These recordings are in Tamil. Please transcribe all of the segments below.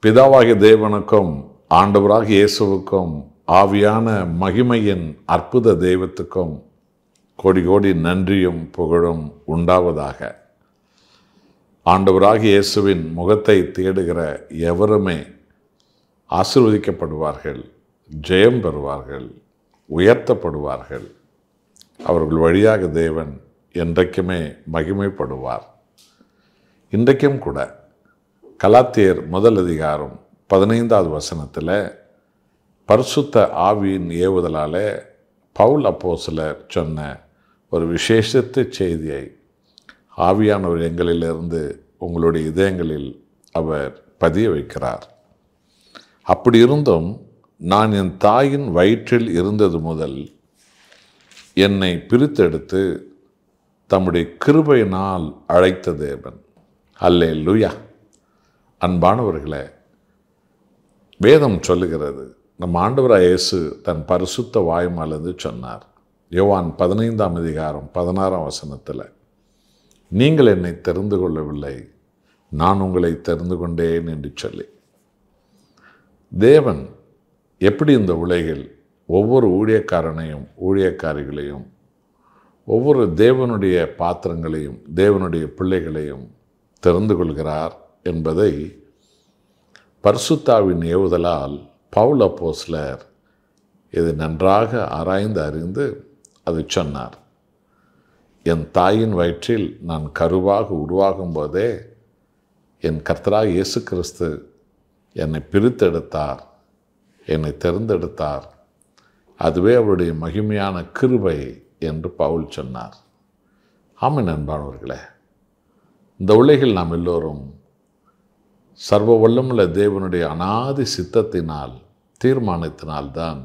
பிதாவாகிய தேவனுக்கும் ஆண்டவராகிய இயேசுவுக்கும் ஆவியான மகிமையின் அற்புத தெய்வத்துக்கும் கோடி கோடி நன்றியும் புகழும் உண்டாவதாக. ஆண்டவராகிய இயேசுவின் முகத்தை தேடுகிற எவருமே ஆசீர்வதிக்கப்படுவார்கள், ஜெயம் பெறுவார்கள், உயர்த்தப்படுவார்கள். அவர்கள் வழியாக தேவன் என்றைக்குமே மகிமைப்படுவார். இன்றைக்கும் கூட கலாத்தியர் 1 வசனத்தில் பரிசுத்த ஆவியின் ஏவுதலாலே பவுல் அப்போஸ்தலர் சொன்ன ஒரு விசேஷத்த செய்தியை ஆவியானவர் எங்களிலிருந்து உங்களுடைய இதயங்களில் அவர் பதிய வைக்கிறார். அப்படி இருந்தும் நான் என் தாயின் வயிற்றில் இருந்தது முதல் என்னை பிரித்தெடுத்து தம்முடைய கிருபையினால் அழைத்த தேவன். அல்லேலூயா. அன்பானவர்களே, வேதம் சொல்லுகிறது, நம் ஆண்டவராகிய இயேசு தன் பரிசுத்த வாய்மாலிருந்து சொன்னார். யோவான் 15 வசனத்தில், நீங்கள் என்னை தெரிந்து கொள்ளவில்லை, நான் உங்களை தெரிந்து கொண்டேன் என்று சொல்லி. தேவன் எப்படி இந்த உலகில் ஒவ்வொரு ஊழியக்காரனையும் ஊழியக்காரிகளையும் ஒவ்வொரு தேவனுடைய பாத்திரங்களையும் தேவனுடைய பிள்ளைகளையும் தெரிந்து கொள்கிறார் என்பதை பரிசுத்தாவின் ஏவுதலால் பவுல் அப்போஸ்தலர் இது நன்றாக ஆராய்ந்து அறிந்து அது சொன்னார். என் தாயின் வயிற்றில் நான் கருவாக உருவாகும் போதே என் கர்த்தராகிய இயேசு கிறிஸ்து என்னை பிரித்தெடுத்தார், என்னை தெரிந்தெடுத்தார். அதுவே அவருடைய மகிமையான கிருபை என்று பவுல் சொன்னார். ஆமென். அன்பானவர்களே, இந்த உலகில் நாம் எல்லோரும் சர்வ வல்லமுள்ள தேவனுடைய அநாதி சித்தத்தினால் தீர்மானத்தினால்தான்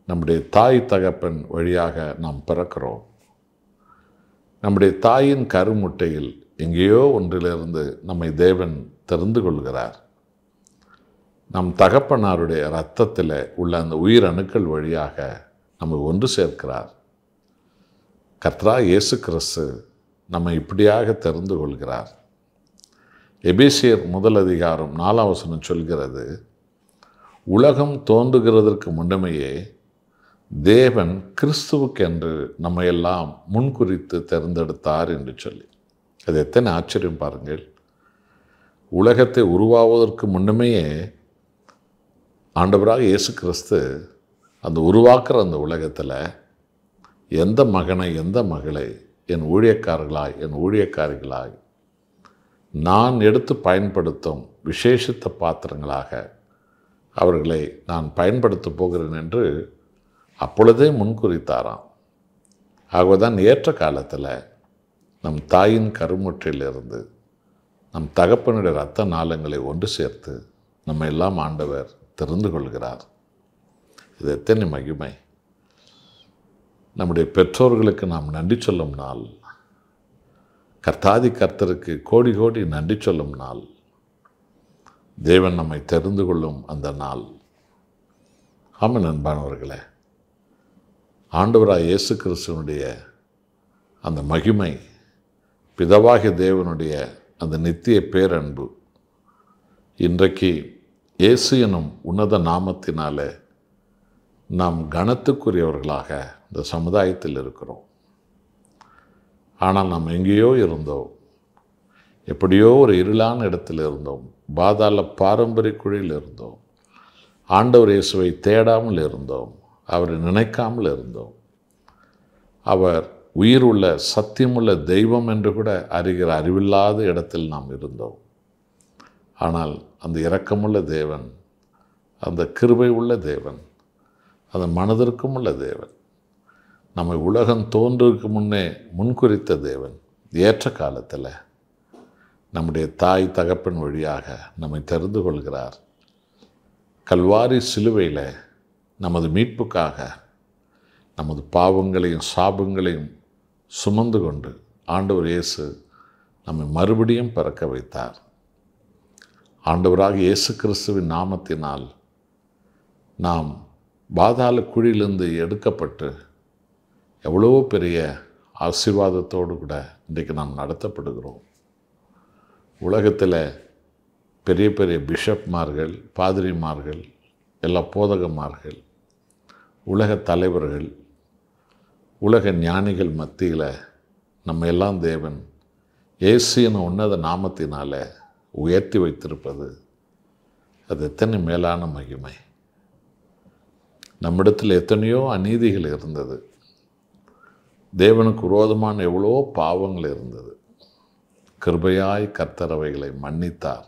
நம்முடைய தாய் தகப்பன் வழியாக நாம் பிறக்கிறோம். நம்முடைய தாயின் கருமுட்டையில் எங்கேயோ ஒன்றிலிருந்து நம்மை தேவன் தெரிந்து கொள்கிறார். நம் தகப்பனாருடைய இரத்தத்தில் உள்ள அந்த உயிர் அணுக்கள் வழியாக நம்மை ஒன்று சேர்க்கிறார். கர்த்தராகிய இயேசு கிறிஸ்து நம்மை இப்படியாக தெரிந்து கொள்கிறார். எபேசியர் 1 வசனம் சொல்கிறது, உலகம் தோன்றுகிறதற்கு முன்னமேயே தேவன் கிறிஸ்துவுக்கென்று நம்மையெல்லாம் முன்குறித்து தேர்ந்தெடுத்தார் என்று சொல்லி. அது எத்தனை ஆச்சரியம் பாருங்கள். உலகத்தை உருவாவதற்கு முன்னமேயே ஆண்டவராக இயேசு கிறிஸ்து அந்த உருவாக்குற அந்த உலகத்தில் எந்த மகனை எந்த மகளை என் ஊழியக்காரர்களாய் என் ஊழியக்காரிகளாய் நான் எடுத்து பயன்படுத்தும் விசேஷித்த பாத்திரங்களாக அவர்களை நான் பயன்படுத்த போகிறேன் என்று அப்பொழுதே முன்குறித்தாராம். ஆகவேதான் ஏற்ற காலத்தில் நம் தாயின் கருமுற்றிலிருந்து நம் தகப்பனுடைய இரத்த நாளங்களை ஒன்று சேர்த்து நம்ம எல்லாம் ஆண்டவர் தெரிந்து கொள்கிறார். இது எத்தனை மகிமை. நம்முடைய பெற்றோர்களுக்கு நாம் நன்றி சொல்லும் நாள், கர்த்தாதி கர்த்தருக்கு கோடி கோடி நன்றி சொல்லும் நாள், தேவன் நம்மை தெரிந்து கொள்ளும் அந்த நாள். ஆமென். அன்பானவர்களே, ஆண்டவராகிய இயேசு கிறிஸ்துவனுடைய அந்த மகிமை, பிதாவாகிய தேவனுடைய அந்த நித்திய பேரன்பு இன்றைக்கு இயேசு எனும் உன்னத நாமத்தினாலே நாம் கனத்துக்குரியவர்களாக இந்த சமுதாயத்தில் இருக்கிறோம். ஆனால் நாம் எங்கேயோ இருந்தோம், எப்படியோ ஒரு இருளான இடத்தில் இருந்தோம், பாதாள பாரம்பரிய குழியில் இருந்தோம், ஆண்டவர் இயேசுவை தேடாமல் இருந்தோம், அவரை நினைக்காமல் இருந்தோம். அவர் உயிருள்ள சத்தியமுள்ள தெய்வம் என்று கூட அறிகிற அறிவில்லாத இடத்தில் நாம் இருந்தோம். ஆனால் அந்த இரக்கமுள்ள தேவன், அந்த கிருபை உள்ள தேவன், அந்த மனதிற்கும் உள்ள தேவன், நம்மை உலகம் தோன்றுவதற்கு முன்னே முன்குறித்த தேவன் ஏற்ற காலத்தில் நம்முடைய தாய் தகப்பன் வழியாக நம்மை தெரிந்து கொள்கிறார். கல்வாரி சிலுவையில் நமது மீட்புக்காக நமது பாவங்களையும் சாபங்களையும் சுமந்து கொண்டு ஆண்டவர் இயேசு நம்மை மறுபடியும் பிறக்க வைத்தார். ஆண்டவராக இயேசு கிறிஸ்துவின் நாமத்தினால் நாம் பாதாள குழியிலிருந்து எடுக்கப்பட்டு எவ்வளோ பெரிய ஆசீர்வாதத்தோடு கூட இன்றைக்கு நாம் நடத்தப்படுகிறோம். உலகத்தில் பெரிய பெரிய பிஷப்மார்கள், பாதிரிமார்கள், எல்லா போதகமார்கள், உலக தலைவர்கள், உலக ஞானிகள் மத்தியில் நம்ம எல்லாம் தேவன் இயேசுவின் உன்னத நாமத்தினால உயர்த்தி வைத்திருப்பது அது எத்தனை மேலான மகிமை. நம்மிடத்தில் எத்தனையோ அநீதிகள் இருந்தது, தேவனுக்கு விரோதமான எவ்வளோ பாவங்கள் இருந்தது. கிருபையாய் கர்த்தர் அவைகளை மன்னித்தார்.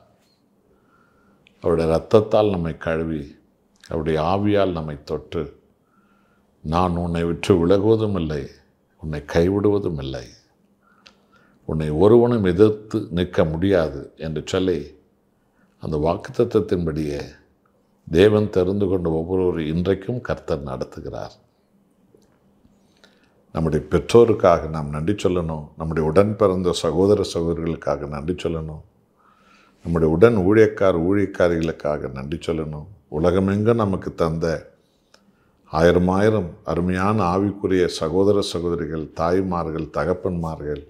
அவருடைய இரத்தத்தால் நம்மை கழுவி, அவருடைய ஆவியால் நம்மை தொட்டு, நான் உன்னை விட்டு விலகுவதும் இல்லை, உன்னை கைவிடுவதும் இல்லை, உன்னை ஒருவனும் எதிர்த்து நிற்க முடியாது என்று சொல்லி அந்த வாக்குத்தத்தத்தின்படியே தேவன் தெரிந்து கொண்ட ஒவ்வொரு இன்றைக்கும் கர்த்தர் நடத்துகிறார். நம்முடைய பெற்றோருக்காக நாம் நன்றி சொல்லணும். நம்முடைய உடன் பிறந்த சகோதர சகோதரிகளுக்காக நன்றி சொல்லணும். நம்முடைய உடன் ஊழியக்காரிகளுக்காக நன்றி சொல்லணும். உலகமெங்கும் நமக்கு தந்த ஆயிரம் ஆயிரம் அருமையான ஆவிக்குரிய சகோதர சகோதரிகள், தாய்மார்கள், தகப்பன்மார்கள்,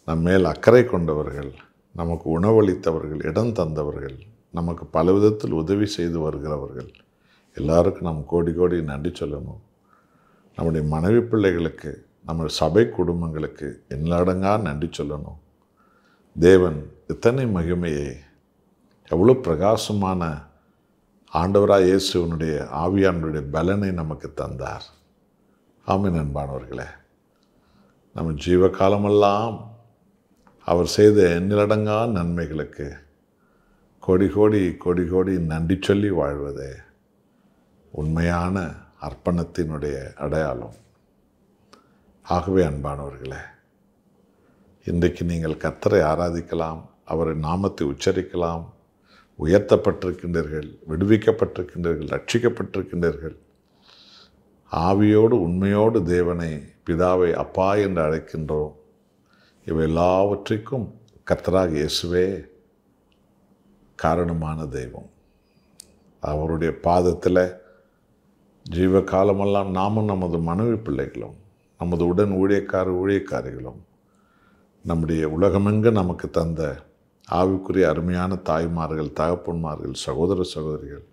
நம் மேல் அக்கறை கொண்டவர்கள், நமக்கு உணவளித்தவர்கள், இடம் தந்தவர்கள், நமக்கு பல விதத்தில் உதவி செய்து வருகிறவர்கள் எல்லாருக்கும் நாம் கோடி கோடி நன்றி சொல்லணும். நம்முடைய மனைவி பிள்ளைகளுக்கு, நம்ம சபை குடும்பங்களுக்கு எல்லடங்கா நன்றி சொல்லணும். தேவன் இத்தனை மகிமையை, எவ்வளோ பிரகாசமான ஆண்டவராக இயேசுவனுடைய ஆவியானுடைய பலனை நமக்கு தந்தார். ஆமென் அன்பானவர்களே. நம்ம ஜீவகாலமெல்லாம் அவர் செய்த எண்ணிலடங்கா நன்மைகளுக்கு கோடி கோடி கோடி கோடி நன்றி சொல்லி வாழ்வதே உண்மையான அர்ப்பணத்தினுடைய அடையாளம். ஆகவே அன்பானவர்களே, இன்றைக்கு நீங்கள் கர்த்தரை ஆராதிக்கலாம், அவரின் நாமத்தை உச்சரிக்கலாம். உயர்த்தப்பட்டிருக்கின்றீர்கள், விடுவிக்கப்பட்டிருக்கின்றீர்கள், ரட்சிக்கப்பட்டிருக்கின்றீர்கள். ஆவியோடு உண்மையோடு தேவனை, பிதாவை அப்பா என்று அழைக்கின்றோம். இவை எல்லாவற்றிற்கும் கர்த்தராக இயேசுவே காரணமான தெய்வம். அவருடைய பாதத்தில் ஜீவகாலமெல்லாம் நாமும் நமது மனைவி பிள்ளைகளும், நமது உடன் ஊழியக்காரிகளும், நம்முடைய உலகமெங்கு நமக்கு தந்த ஆவிக்குரிய அருமையான தாய்மார்கள், தகப்பன்மார்கள், சகோதர சகோதரிகள்,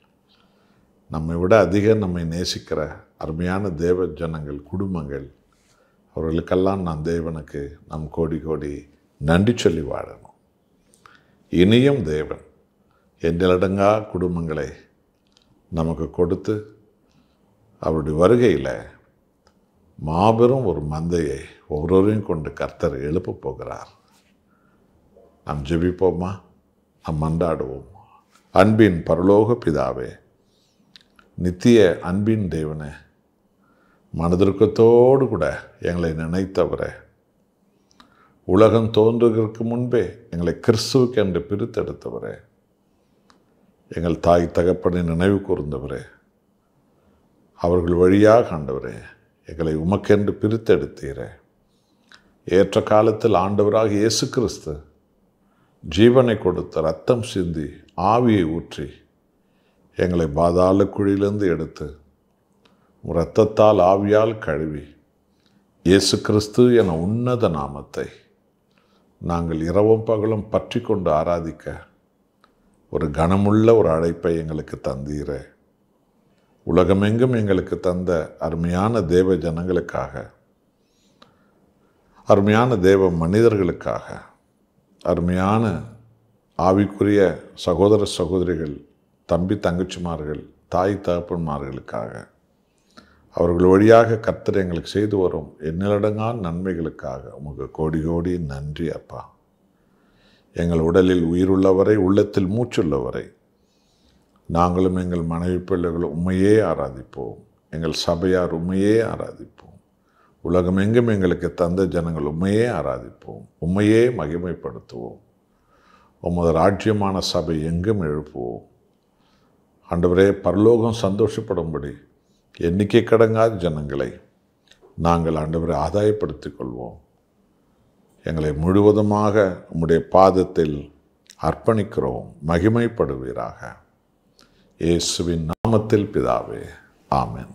நம்மை விட அதிக நம்மை நேசிக்கிற அருமையான தேவ ஜனங்கள், குடும்பங்கள், அவர்களுக்கெல்லாம் நாம் தேவனுக்கு நம் கோடி கோடி நன்றி சொல்லி வாழணும். இனியும் தேவன் எண்ணிலடங்கா குடும்பங்களை நமக்கு கொடுத்து அவருடைய வருகையில் மாபெரும் ஒரு மந்தையை ஒவ்வொருவரையும் கொண்டு கர்த்தர் எழுப்ப போகிறார். நாம் ஜெபிப்போமா? நாம் மன்றாடுவோம். அன்பின் பரலோக பிதாவே, நித்திய அன்பின் தேவனே, மனதிற்கத்தோடு கூட எங்களை நினைத்தவரே, உலகம் தோன்றுவதற்கு முன்பே எங்களை கிறிஸ்துவுக்கு என்று பிரித்தெடுத்தவரே, எங்கள் தாய் தகப்பனை நினைவு கூர்ந்தவரே, அவர்கள் வழியாக ஆண்டவரே எங்களை உமக்கென்று பிரித்தெடுத்தீரே. ஏற்ற காலத்தில் ஆண்டவராக இயேசு கிறிஸ்து ஜீவனை கொடுத்த, ரத்தம் சிந்தி, ஆவியை ஊற்றி எங்களை பாதாள குழியிலிருந்து எடுத்து இரத்தத்தால் ஆவியால் கழுவி இயேசு கிறிஸ்து என உன்னத நாமத்தை நாங்கள் இரவும் பகலும் பற்றி கொண்டு ஆராதிக்க ஒரு கனமுள்ள ஒரு அழைப்பை எங்களுக்கு தந்தீரே. உலகமெங்கும் எங்களுக்கு தந்த அருமையான தேவ ஜனங்களுக்காக, அருமையான தேவ மனிதர்களுக்காக, அருமையான ஆவிக்குரிய சகோதர சகோதரிகள், தம்பி தங்கச்சிமார்கள், தாய் தகப்பன்மார்களுக்காக, அவர்கள் வழியாக கர்த்தர் எங்களுக்கு செய்து வரும் எண்ணிலடங்கா நன்மைகளுக்காக உமக்கு கோடி கோடி நன்றி அப்பா. எங்கள் உடலில் உயிருள்ளவரை, உள்ளத்தில் மூச்சுள்ளவரை நாங்களும் எங்கள் மனைவி பிள்ளைகளும் உண்மையே ஆராதிப்போம். எங்கள் சபையார் உண்மையே ஆராதிப்போம். உலகமெங்கும் எங்களுக்கு தந்த ஜனங்கள் உண்மையே ஆராதிப்போம். உண்மையே மகிமைப்படுத்துவோம். உமது ராஜ்யமான சபை எங்கும் எழுப்புவோம். ஆண்டவரே, பரலோகம் சந்தோஷப்படும்படி எண்ணிக்கை கடங்காத ஜனங்களை நாங்கள் ஆண்டவரை ஆதாயப்படுத்திக் கொள்வோம். எங்களை முழுவதுமாக உம்முடைய பாதத்தில் அர்ப்பணிக்கிறோம். மகிமைப்படுவீராக. இயேசுவின் நாமத்தில் பிதாவே, ஆமென்.